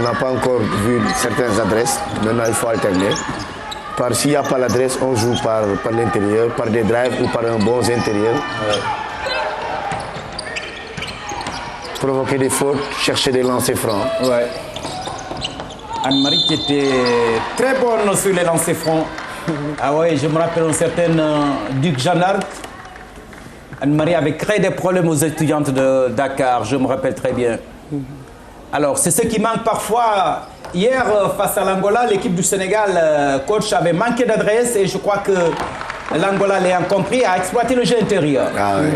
On n'a pas encore vu certaines adresses. Maintenant, il faut alterner. S'il n'y a pas l'adresse, on joue par l'intérieur, par des drives ou par un bon intérieur. Ouais. Provoquer des fautes, chercher des lancers francs. Ouais. Anne-Marie qui était très bonne sur les lancers francs. Ah ouais, je me rappelle une certaine Duc Jeanne d'Arc. Anne-Marie avait créé des problèmes aux étudiantes de Dakar, je me rappelle très bien. Alors, c'est ce qui manque parfois. Hier, face à l'Angola, l'équipe du Sénégal, coach, avait manqué d'adresse et je crois que l'Angola l'a compris, a exploité le jeu intérieur. Ah oui,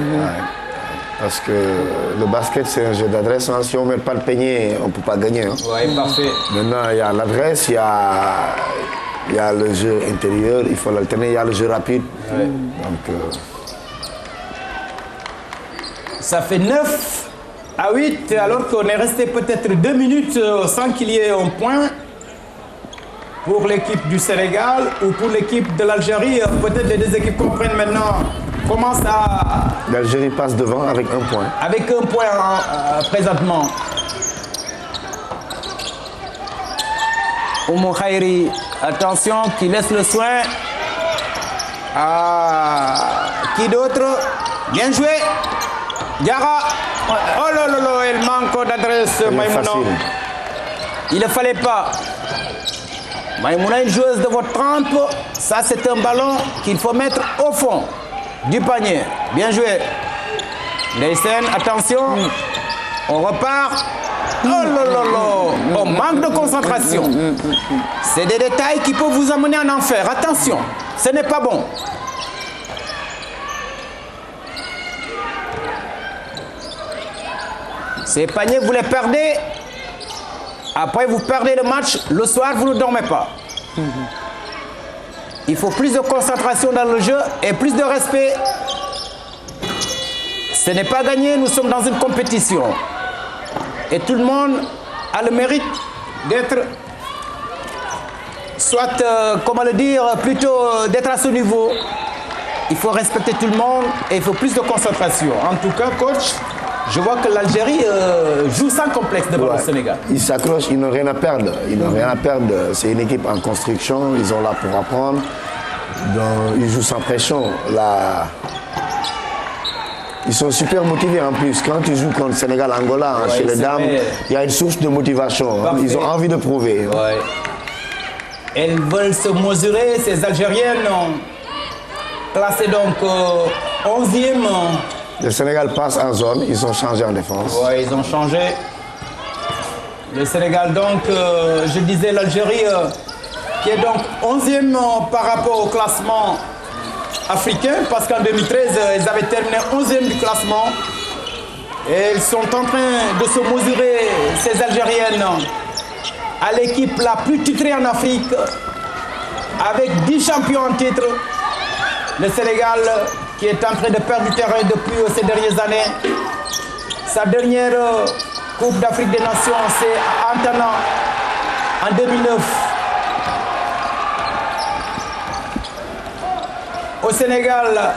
parce que le basket, c'est un jeu d'adresse. Hein. Si on ne met pas le panier, on ne peut pas gagner. Hein. Oui, parfait. Maintenant, il y a l'adresse, il y a le jeu intérieur, il faut l'alterner, il y a le jeu rapide. Ouais. Donc, ça fait 9-8, alors qu'on est resté peut-être 2 minutes sans qu'il y ait un point pour l'équipe du Sénégal ou pour l'équipe de l'Algérie. Peut-être les deux équipes comprennent maintenant comment ça... L'Algérie passe devant avec un point. Avec un point présentement. Oumou Khairi, attention, qui laisse le soin à qui d'autre? Bien joué. Diarra. Oh là là là, elle manque d'adresse, Maïmouna. Il ne fallait pas. Maïmouna, une joueuse de votre trempe. Ça, c'est un ballon qu'il faut mettre au fond du panier. Bien joué. Ndeysen, attention. On repart. Oh là là là. On manque de concentration. C'est des détails qui peuvent vous amener en enfer. Attention, ce n'est pas bon. Ces paniers, vous les perdez. Après, vous perdez le match. Le soir, vous ne dormez pas. Il faut plus de concentration dans le jeu et plus de respect. Ce n'est pas gagné, nous sommes dans une compétition. Et tout le monde a le mérite d'être, soit, comment le dire, plutôt d'être à ce niveau. Il faut respecter tout le monde et il faut plus de concentration. En tout cas, coach, je vois que l'Algérie joue sans complexe devant le Sénégal. Ils s'accrochent, ils n'ont rien à perdre. Ils n'ont rien à perdre. C'est une équipe en construction, ils sont là pour apprendre. Donc, ils jouent sans pression. Là, ils sont super motivés en plus. Quand tu joues contre Sénégal-Angola, chez les dames, il y a une source de motivation. Parfait. Ils ont envie de prouver. Ouais. Elles veulent se mesurer, ces Algériennes, classées donc 11e. Le Sénégal passe en zone, ils ont changé en défense. Oui, ils ont changé. Le Sénégal, donc, je disais l'Algérie, qui est donc 11e par rapport au classement africain, parce qu'en 2013, ils avaient terminé 11e du classement. Et ils sont en train de se mesurer, ces Algériennes, à l'équipe la plus titrée en Afrique, avec 10 champions en titre. Le Sénégal, qui est en train de perdre du terrain depuis ces dernières années. Sa dernière Coupe d'Afrique des Nations, c'est à Antana, en 2009. Au Sénégal,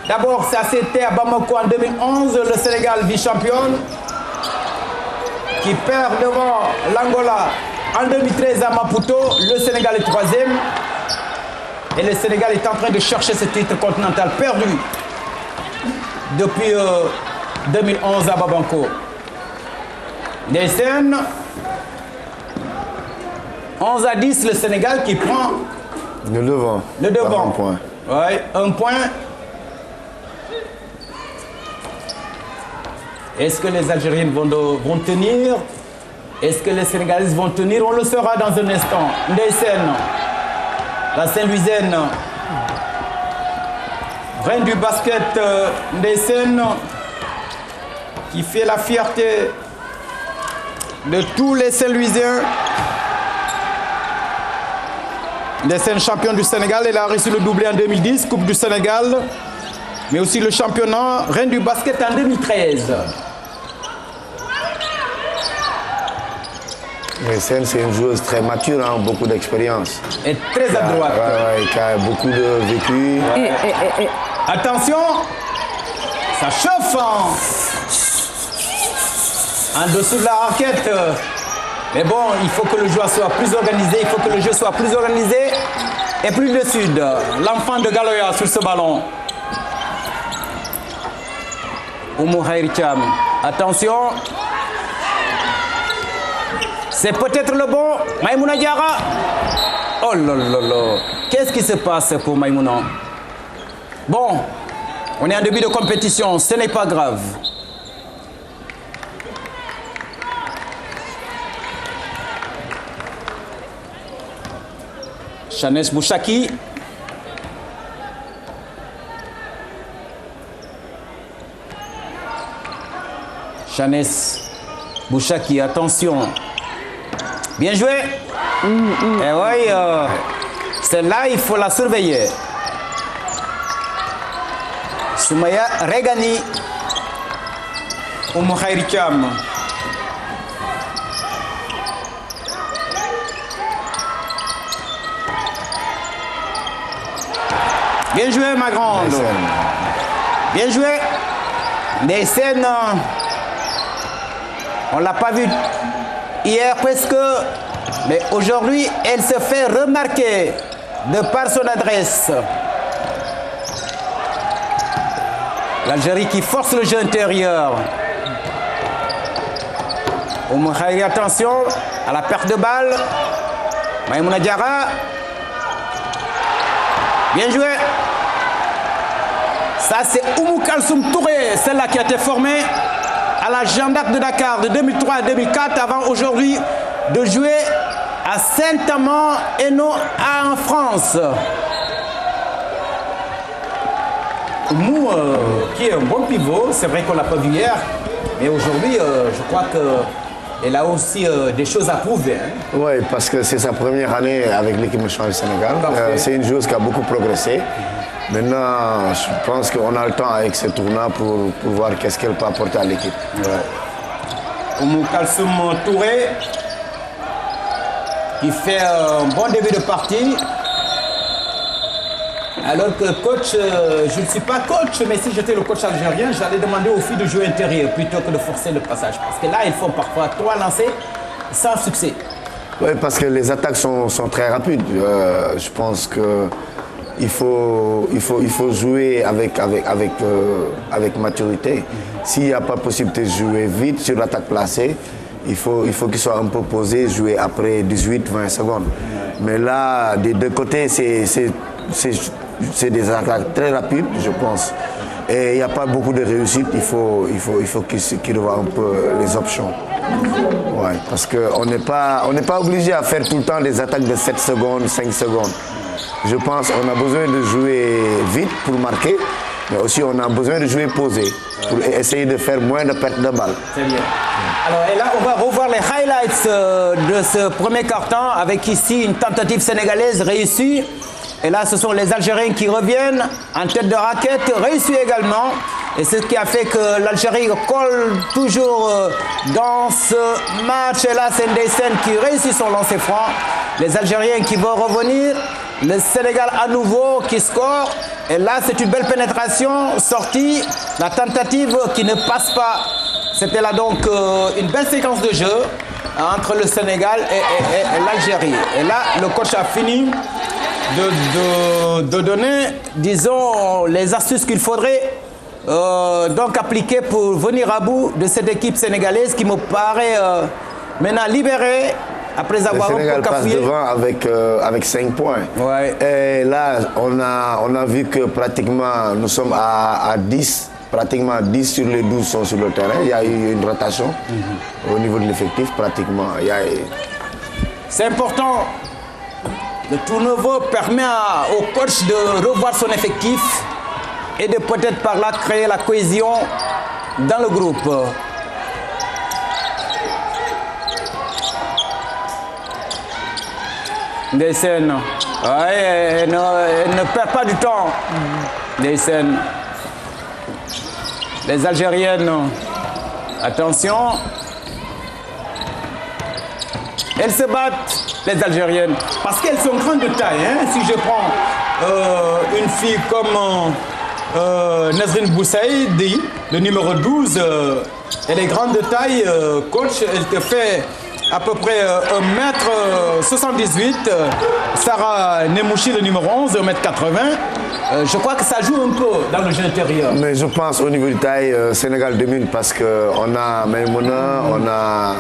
d'abord, ça c'était à Bamako en 2011, le Sénégal vice-championne, qui perd devant l'Angola en 2013 à Maputo. Le Sénégal est 3e. Et le Sénégal est en train de chercher ce titre continental perdu depuis 2011 à Bamako. Ndeysen, 11-10, le Sénégal qui prend le devant. Le devant. Un point. Oui, un point. Est-ce que les Algériennes vont tenir? Est-ce que les Sénégalaises vont tenir? On le saura dans un instant. Ndeysen, la Saint-Louisienne, reine du basket, Ndeysen, qui fait la fierté de tous les Saint-Louisiens. Ndeysen, champion du Sénégal, elle a reçu le doublé en 2010, Coupe du Sénégal, mais aussi le championnat, reine du basket en 2013. Ndeysen, c'est une joueuse très mature, hein, beaucoup d'expérience. Et très adroite. Qui a beaucoup de vécu. Attention, ça chauffe en dessous de la raquette. Mais bon, il faut que le joueur soit plus organisé, il faut que le jeu soit plus organisé et plus de sud. L'enfant de Galoya sur ce ballon. Oumou Khairi Thiam. Attention. C'est peut-être le bon. Maïmouna Diarra. Oh là là là. Qu'est-ce qui se passe pour Maïmouna? Bon, on est en début de compétition, ce n'est pas grave. Chanes Bouchaki. Chanes Bouchaki, attention. Bien joué. Et oui, celle-là, il faut la surveiller. Soumaya Regani. Oumou Khairi Thiam. Bien joué, ma grande. Bien joué. Des scènes, on ne l'a pas vu hier presque, mais aujourd'hui, elle se fait remarquer de par son adresse. L'Algérie qui force le jeu intérieur. Oumou Khairi, attention à la perte de balle. Maïmouna Diarra. Bien joué. Ça, c'est Oumou Kalsoum Touré, celle-là qui a été formée à la Jeanne d'Arc de Dakar de 2003 à 2004, avant aujourd'hui de jouer à Saint-Amand et non en France. Oumou, qui est un bon pivot, c'est vrai qu'on ne l'a pas vu hier, mais aujourd'hui, je crois qu'elle a aussi des choses à prouver. Hein. Oui, parce que c'est sa première année avec l'équipe nationale du Sénégal. C'est une joueuse qui a beaucoup progressé. Maintenant, je pense qu'on a le temps avec ce tournoi pour voir qu'est-ce qu'elle peut apporter à l'équipe. Ouais. Oumou Kalsoum Touré, qui fait un bon début de partie. Alors que coach, je ne suis pas coach, mais si j'étais le coach algérien, j'allais demander aux filles de jouer intérieur plutôt que de forcer le passage. Parce que là, ils font parfois 3 lancers sans succès. Oui, parce que les attaques sont très rapides. Je pense que il faut jouer avec maturité. S'il n'y a pas possibilité de jouer vite sur l'attaque placée, il faut qu'il soit un peu posé, jouer après 18-20 secondes. Mais là, des deux côtés, c'est des attaques très rapides, je pense. Et il n'y a pas beaucoup de réussite. Il faut qu'il revoie un peu les options. Ouais, parce qu'on n'est pas obligé à faire tout le temps des attaques de 7 secondes, 5 secondes. Je pense qu'on a besoin de jouer vite pour marquer, mais aussi on a besoin de jouer posé pour essayer de faire moins de pertes de balles. Très bien. Alors, et là, on va revoir les highlights de ce premier quart-temps avec ici une tentative sénégalaise réussie. Et là, ce sont les Algériens qui reviennent en tête de raquette, réussi également. Et c'est ce qui a fait que l'Algérie colle toujours dans ce match. Et là, c'est Ndeysen qui réussit son lancer franc. Les Algériens qui vont revenir. Le Sénégal à nouveau qui score. Et là, c'est une belle pénétration sortie. La tentative qui ne passe pas. C'était là donc une belle séquence de jeu entre le Sénégal et l'Algérie. Et là, le coach a fini de donner, disons, les astuces qu'il faudrait donc appliquer pour venir à bout de cette équipe sénégalaise qui me paraît maintenant libérée après avoir le Sénégal passe devant avec 5 points. Ouais. Et là, on a vu que pratiquement nous sommes à 10. Pratiquement 10 sur les 12 sont sur le terrain. Il y a eu une rotation au niveau de l'effectif, pratiquement. C'est important. Le tournoi permet au coach de revoir son effectif et de peut-être par là créer la cohésion dans le groupe. Ndeysen, elle ne perd pas du temps. Ndeysen. Les Algériennes, attention. Elles se battent, les Algériennes, parce qu'elles sont grandes de taille. Hein. Si je prends une fille comme Nazrine Boussaïdi, le numéro 12, elle est grande de taille, coach, elle te fait à peu près 1m78. Sarah Nemouchi, le numéro 11, 1m80. Je crois que ça joue un peu dans le jeu intérieur. Mais je pense au niveau de taille, Sénégal domine parce qu'on a Maïmouna, on a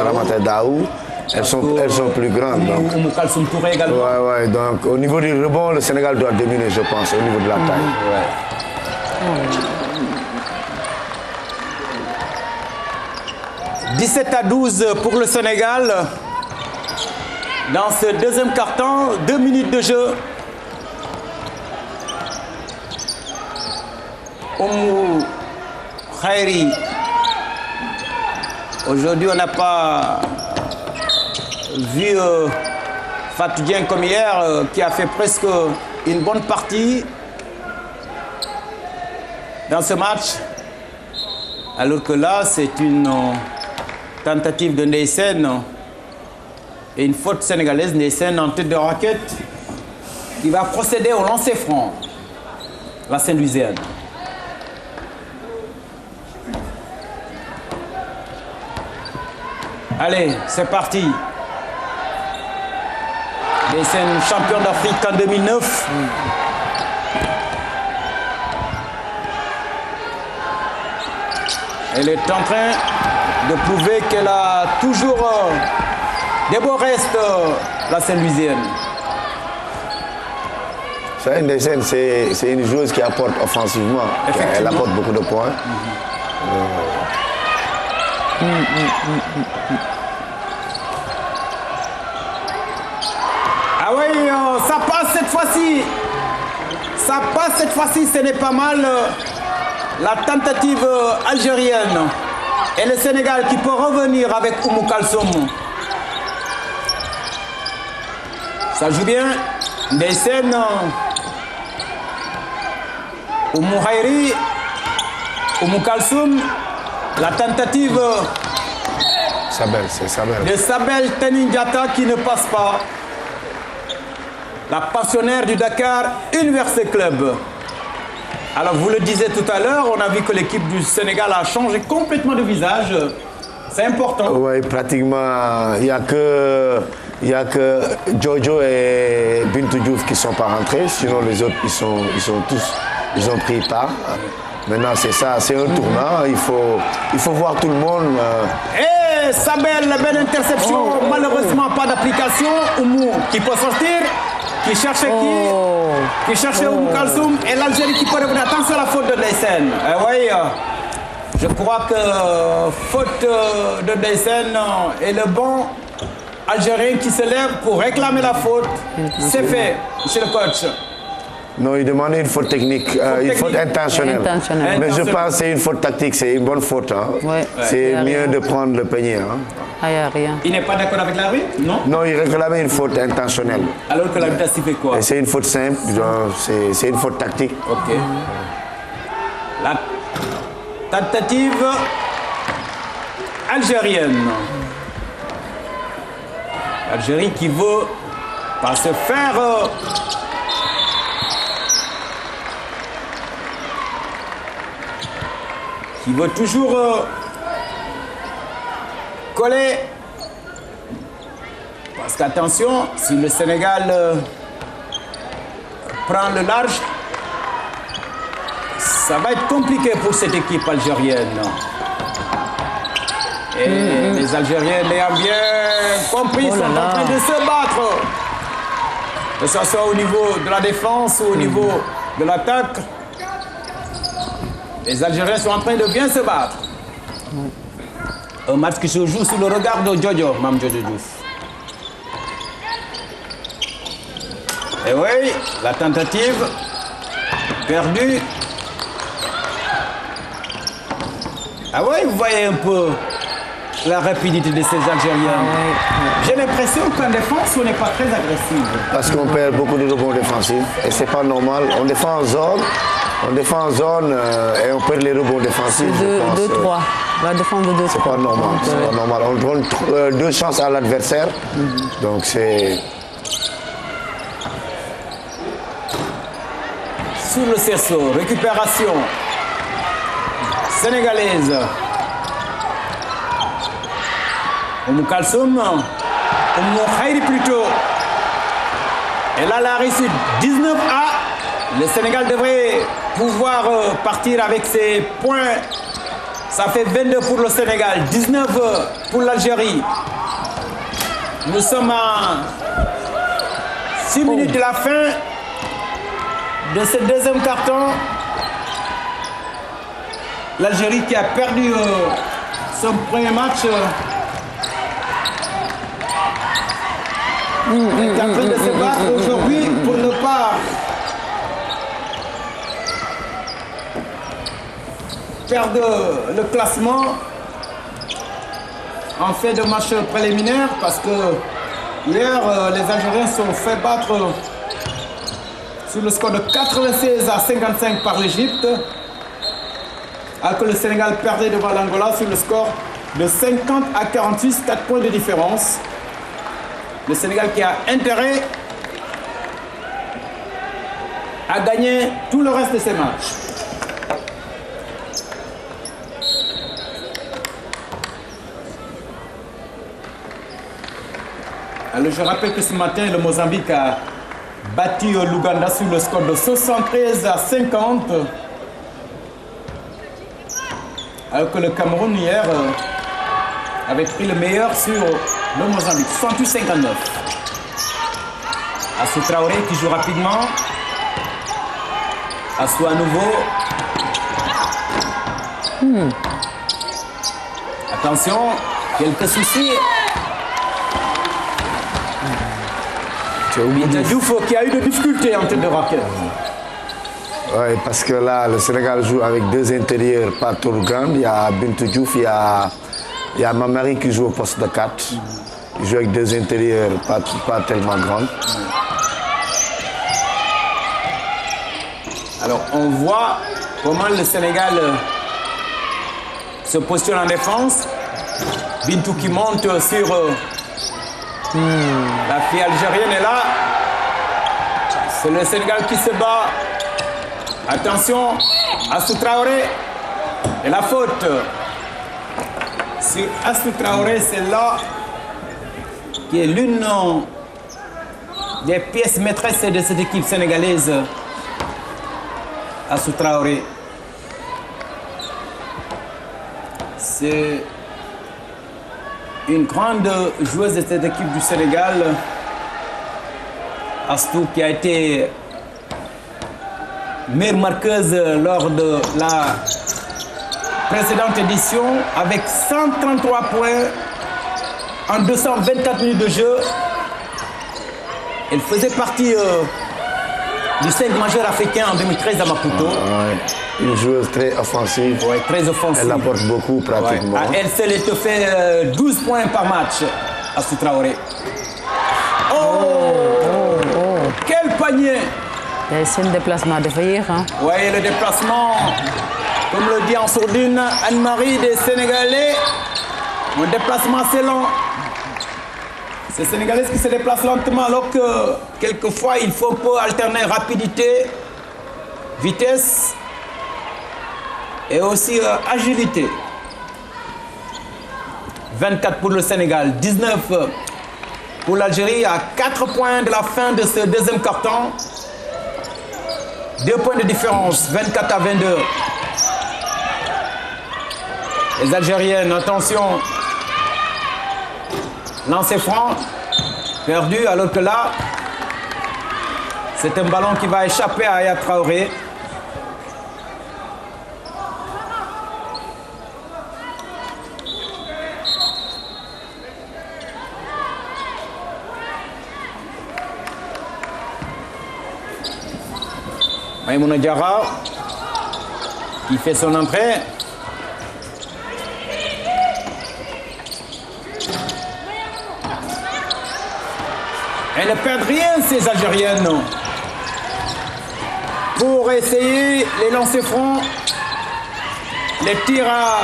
Ramata Daou. Elles sont plus grandes. Oumou Kalsoum Touré également. Ouais, donc au niveau du rebond, le Sénégal doit dominer, je pense, au niveau de la taille. Ouais. 17-12 pour le Sénégal. Dans ce deuxième quart-temps, 2 minutes de jeu. Oumou Khairi. Aujourd'hui, on n'a pas vu Fatou Dieng comme hier, qui a fait presque une bonne partie dans ce match. Alors que là, c'est une tentative de Ndeysen et une faute sénégalaise. Ndeysen en tête de raquette qui va procéder au lancer franc. La Saint-Louisienne. Allez, c'est parti. Ndeysen, champion d'Afrique en 2009. Elle est en train de prouver qu'elle a toujours des beaux restes, la Saint-Louisienne. Ndeysen, c'est une joueuse qui apporte offensivement. Elle apporte beaucoup de points. Ah oui, ça passe cette fois-ci. Ça passe cette fois-ci, ce n'est pas mal. La tentative algérienne. Et le Sénégal qui peut revenir avec Oumou Kalsoum. Ça joue bien. Ndeysen. Oumou Khairi. Oumou Kalsoum. La tentative c'est Sabel. de Sabel Tenindiata qui ne passe pas. La pensionnaire du Dakar Université Club. Alors vous le disiez tout à l'heure, on a vu que l'équipe du Sénégal a changé complètement de visage. C'est important. Oui, pratiquement, il n'y a que Jojo et Bintou Diouf qui ne sont pas rentrés. Sinon les autres, ils ont pris part. Maintenant, c'est ça, c'est un tournant. Il faut voir tout le monde. Et Sabel, la belle interception. Malheureusement, pas d'application. Oumou qui peut sortir. Qui cherche qui cherche Oumou Kalsoum. Et l'Algérie qui peut revenir. Attention à la faute de Ndeysen. Oui, je crois que faute de Ndeysen et le bon Algérien qui se lève pour réclamer la faute. C'est fait, monsieur le coach. Non, il demandait une faute technique, une faute intentionnelle. Mais je pense que c'est une faute tactique, c'est une bonne faute. Hein. Ouais. C'est mieux de prendre le panier. Hein. Ah, il n'y a rien. Il n'est pas d'accord avec l'arbitre, non? Non, il réclamait une faute intentionnelle. Alors que l'arbitre a sifflé quoi? C'est une faute simple, c'est une faute tactique. Ok. La tentative algérienne. L'Algérie qui veut pas se faire... qui veut toujours coller. Parce qu'attention, si le Sénégal prend le large, ça va être compliqué pour cette équipe algérienne. Et les Algériens l'ayant bien compris, sont en train de se battre. Que ce soit au niveau de la défense ou au niveau de l'attaque. Les Algériens sont en train de bien se battre. Un match qui se joue sous le regard de Jojo, Mme Jojo Diouf. Et oui, la tentative perdue. Ah oui, vous voyez un peu la rapidité de ces Algériens. J'ai l'impression qu'en défense, on n'est pas très agressif. Parce qu'on perd beaucoup de rebonds défensifs et c'est pas normal. On défend en zone. Et on perd les rebonds défensifs. 2-3. La défense de 2-3. C'est pas normal. C'est pas normal. On donne 2 chances à l'adversaire. Donc c'est. Sous le cerceau, récupération sénégalaise. Oumou Kalsoum, Oumou Khairi plutôt. Et là, la réussite 19-A. Le Sénégal devrait pouvoir partir avec ses points. Ça fait 22 pour le Sénégal, 19 pour l'Algérie. Nous sommes à 6 minutes de la fin de ce deuxième carton. L'Algérie qui a perdu son premier match est en train de se battre aujourd'hui pour ne pas perdre le classement en fait de match préliminaire, parce que hier les Algériens se sont fait battre sur le score de 96-55 par l'Égypte, alors que le Sénégal perdait devant l'Angola sur le score de 50-46, 4 points de différence. Le Sénégal qui a intérêt à gagner tout le reste de ses matchs. Alors je rappelle que ce matin, le Mozambique a battu l'Ouganda sur le score de 73-50. Alors que le Cameroun hier avait pris le meilleur sur le Mozambique, 68-59. Assou Traoré qui joue rapidement. Assou à nouveau. Attention, quelques soucis. Diouf qui a eu des difficultés en tête de raquette. Oui, parce que là, le Sénégal joue avec deux intérieurs pas trop grands. Il y a Bintou Diouf, il y a Mamari qui joue au poste de 4. Il joue avec deux intérieurs pas tellement grands. Alors on voit comment le Sénégal se positionne en défense. Bintou qui monte sur la fille algérienne est là. C'est le Sénégal qui se bat. Attention, Assou Traoré. Et la faute sur Assou Traoré, c'est là qui est l'une des pièces maîtresses de cette équipe sénégalaise. Assou Traoré. C'est une grande joueuse de cette équipe du Sénégal. Astou qui a été meilleure marqueuse lors de la précédente édition avec 133 points en 224 minutes de jeu. Elle faisait partie du 5 majeur africain en 2013 à Maputo. Ouais. Une joueuse très offensive. Ouais, très offensive. Elle apporte beaucoup pratiquement. Ouais. À elle seule, elle te fait 12 points par match, Assou Traoré. Quel panier! C'est un déplacement de veiller. Hein? Oui, le déplacement, comme le dit en sourdine Anne-Marie des Sénégalais, un déplacement assez lent. C'est les Sénégalais qui se déplacent lentement, alors que quelquefois il faut alterner rapidité, vitesse et aussi agilité. 24 pour le Sénégal, 19 pour l'Algérie, à 4 points de la fin de ce deuxième carton. 2 points de différence, 24 à 22. Les Algériennes, attention. Lancer franc, perdu, alors que là, c'est un ballon qui va échapper à Aya Traoré. Maïmouna Diarra qui fait son entrée. Elles ne perdent rien, ces Algériennes. Pour essayer les lancers francs, les tirs à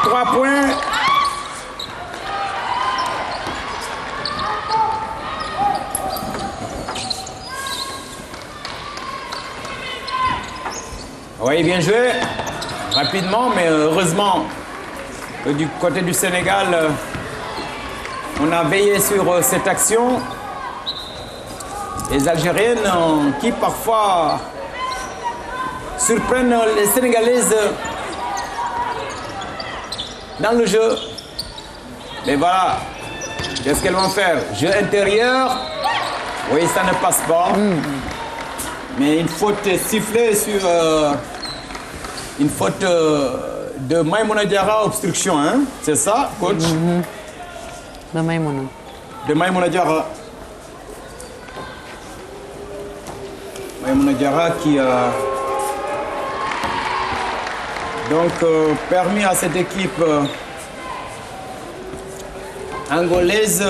3 points. Oui, bien joué. Rapidement, mais heureusement Du côté du Sénégal, on a veillé sur cette action. Les Algériennes qui parfois surprennent les Sénégalaises dans le jeu. Mais voilà, qu'est-ce qu'elles vont faire? Jeu intérieur, oui, ça ne passe pas. Mais une faute sifflée sur une faute de Maïmouna Diarra, obstruction, hein? C'est ça, coach? De Maïmouna. De Maïmouna Diarra. Maïmouna Diarra qui a donc permis à cette équipe angolaise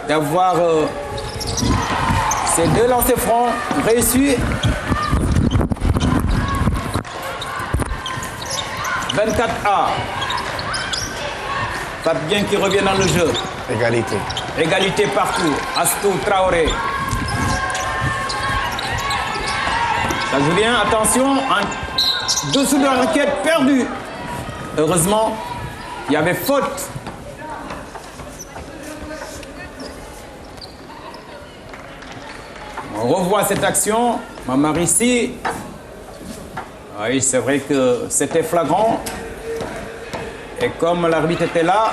d'avoir ces deux lancers francs réussis. 24A. Fabien qui revient dans le jeu. Égalité. Égalité partout. Astou Traoré. Ça joue bien, attention, en dessous de la raquette, perdu. Heureusement, il y avait faute. On revoit cette action. Mamarissi. Oui, c'est vrai que c'était flagrant. Et comme l'arbitre était là,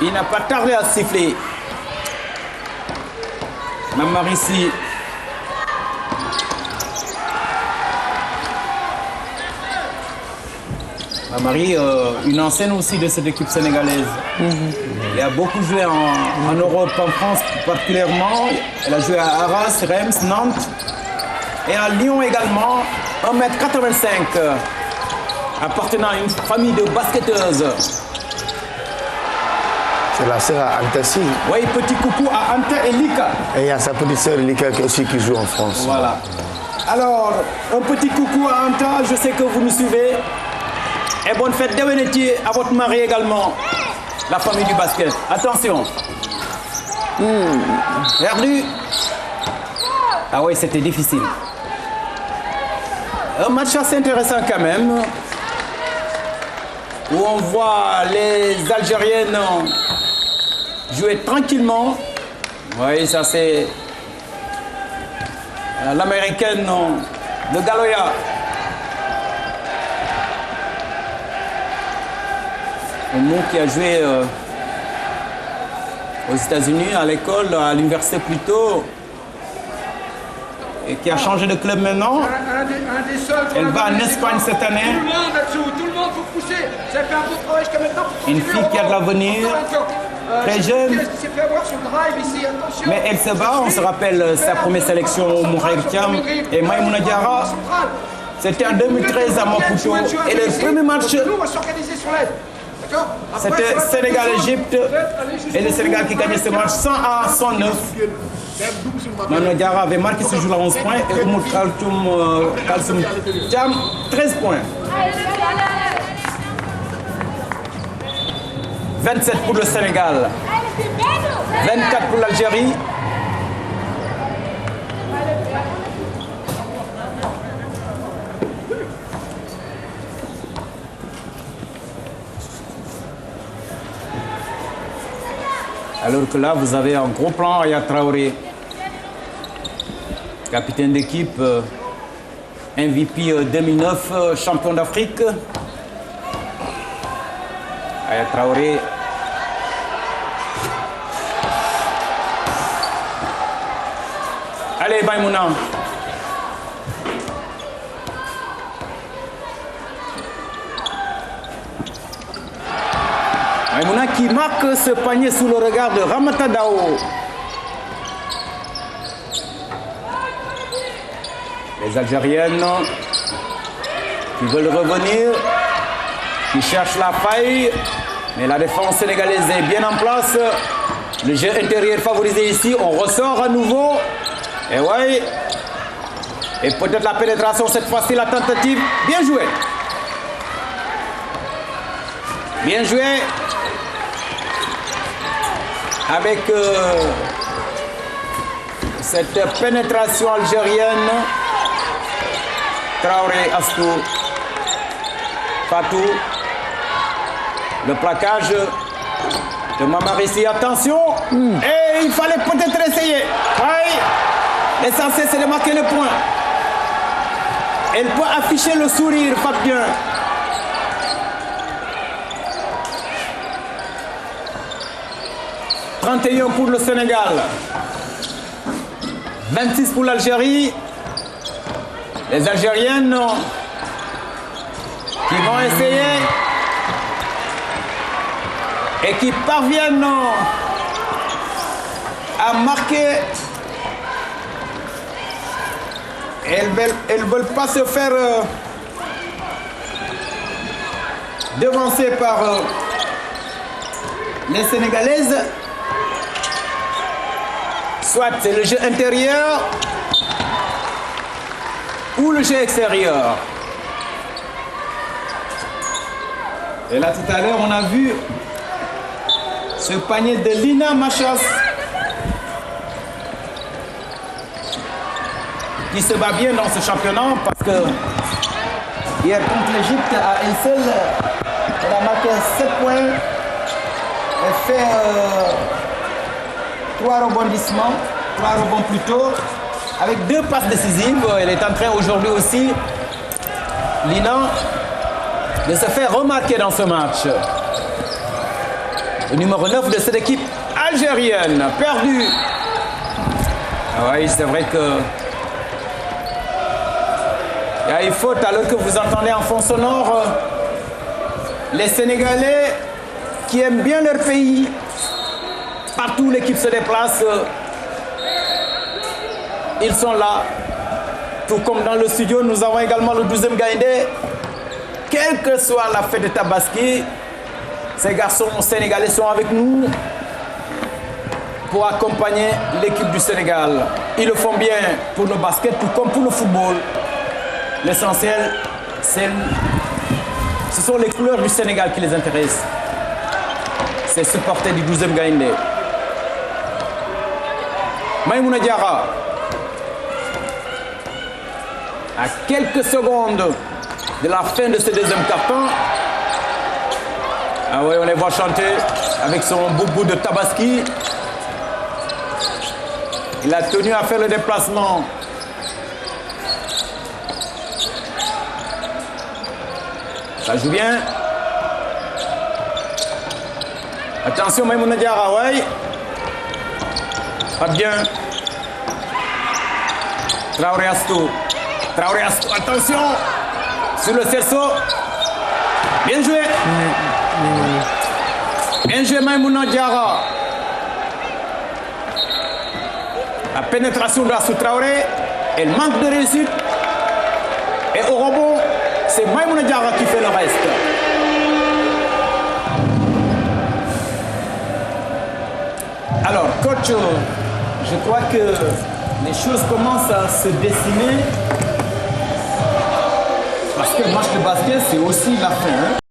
il n'a pas tardé à siffler. Mamarissi. Marie, une ancienne aussi de cette équipe sénégalaise. Elle a beaucoup joué en Europe, en France particulièrement. Elle a joué à Arras, Reims, Nantes et à Lyon également. 1m85, appartenant à une famille de basketteuses. C'est la sœur à Antassi. Oui, petit coucou à Anta et Lika. Et il y a sa petite sœur Lika aussi qui joue en France. Voilà. Alors, un petit coucou à Anta, je sais que vous nous suivez. Et bonne fête d'Eweneti à votre mari également, la famille du basket. Attention. Perdu. Ah oui, c'était difficile. Un match assez intéressant quand même, où on voit les Algériennes jouer tranquillement. Oui, ça c'est l'américaine de Galoya. Oumou qui a joué aux États-Unis, à l'école, à l'université plutôt, et qui a changé de club maintenant. Elle va en Espagne cette année. Tout le monde, faut pousser. Ça fait un beau travail jusqu'à maintenant. Une fille qui a de l'avenir, très jeune. Mais elle se bat, on se rappelle sa première sélection au Mourek Thiam et Maïmouna Diarra. C'était en 2013 à Maputo. Et le premier match, c'était Sénégal-Égypte. Et le Sénégal qui gagnait ce match 100 à 109. Maïmouna Diarra avait marqué ce jour-là 11 points. Et Oumou Kalsoum Thiam, 13 points. 27 pour le Sénégal. 24 pour l'Algérie. Alors que là, vous avez un gros plan, Aya Traoré, capitaine d'équipe, MVP 2009, champion d'Afrique. Aya Traoré. Allez, Maïmouna. Maïmouna qui marque ce panier sous le regard de Ramata Dao. Les Algériennes qui veulent revenir, qui cherchent la faille, mais la défense sénégalaise est bien en place. Le jeu intérieur favorisé ici, on ressort à nouveau. Et ouais. Et peut-être la pénétration cette fois-ci, la tentative. Bien joué. Bien joué. Avec Cette pénétration algérienne. Traoré, Astou, Fatou. Le plaquage de Mamarissi. Attention. Et il fallait peut-être essayer. Oui. L'essentiel, c'est de marquer le point. Elle peut afficher le sourire, Fabien. « 31 pour le Sénégal. 26 pour l'Algérie. Les Algériennes qui vont essayer et qui parviennent à marquer. Elles ne veulent pas se faire devancer par les Sénégalaises. Soit c'est le jeu intérieur ou le jeu extérieur. Et là tout à l'heure on a vu ce panier de Lina Machas qui se bat bien dans ce championnat parce que hier contre l'Égypte à elle seule elle a marqué 7 points. Elle fait 3 rebondissements, 3 rebonds plutôt, avec 2 passes décisives. Elle est en train aujourd'hui aussi, Lina, de se faire remarquer dans ce match. Le numéro 9 de cette équipe algérienne, perdu. Ah oui, c'est vrai que il y a une faute alors que vous entendez en fond sonore les Sénégalais qui aiment bien leur pays. Partout l'équipe se déplace, ils sont là. Tout comme dans le studio, nous avons également le 12e Gaïndé. Quelle que soit la fête de Tabaski, ces garçons sénégalais sont avec nous pour accompagner l'équipe du Sénégal. Ils le font bien pour le basket, tout comme pour le football. L'essentiel, ce sont les couleurs du Sénégal qui les intéressent. C'est supporter du 12e Gaïndé. Maïmouna Diarra, à quelques secondes de la fin de ce deuxième carton. Ah oui, on les voit chanter avec son boubou de Tabaski. Il a tenu à faire le déplacement. Ça joue bien. Attention, Maïmouna Diarra, ouais. Pas bien. Traoré Astou. Traoré Astou, attention. Sur le cerceau. Bien joué. Bien joué, Maïmouna Diarra. La pénétration de Astou Traoré. Elle manque de réussite. Et au rebond, c'est Maïmouna Diarra qui fait le reste. Alors, coach, je crois que les choses commencent à se dessiner parce que le match de basket, c'est aussi la fin.